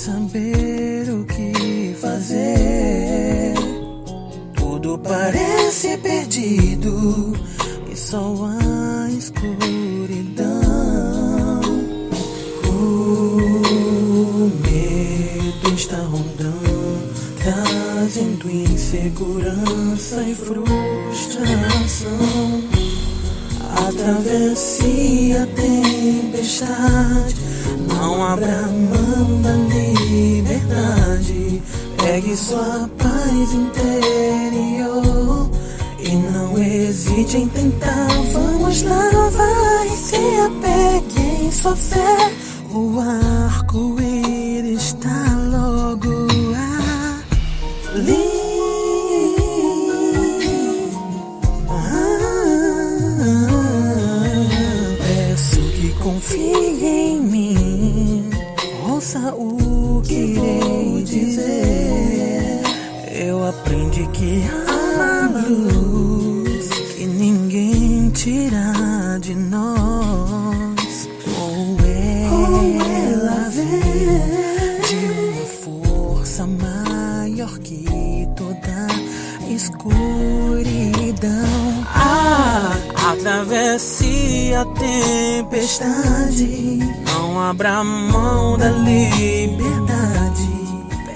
saber o que fazer. Tudo parece perdido e só há escuridão. O medo está rondando, trazendo insegurança e frustração. A travessia, a tempestade, não abra mão da liberdade. Pegue sua paz interior e não hesite em tentar. Vamos lá, vai, se apegue em sua fé. O arco-íris está logo ali. Peço que confie em mim, ouça o que irei dizer. Eu aprendi que há uma luz que ninguém tira de nós. Ou ela vem de uma força maior que toda escuridão. A travessia, a tempestade, não abra mão da liberdade.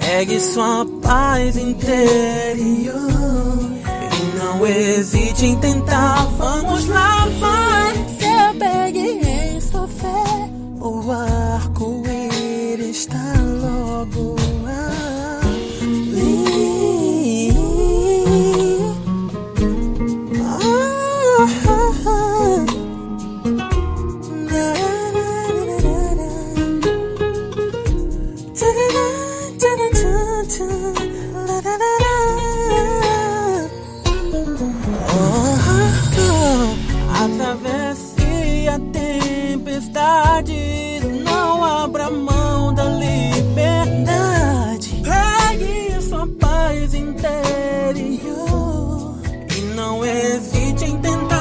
Pegue sua paz interior e não hesite em tentar. Vamos lá, vai, se apegue em sua fé. O arco-íris está logo ali. A travessia, a tempestade, não abra mão da liberdade. Pegue sua paz interior e não hesite em tentar.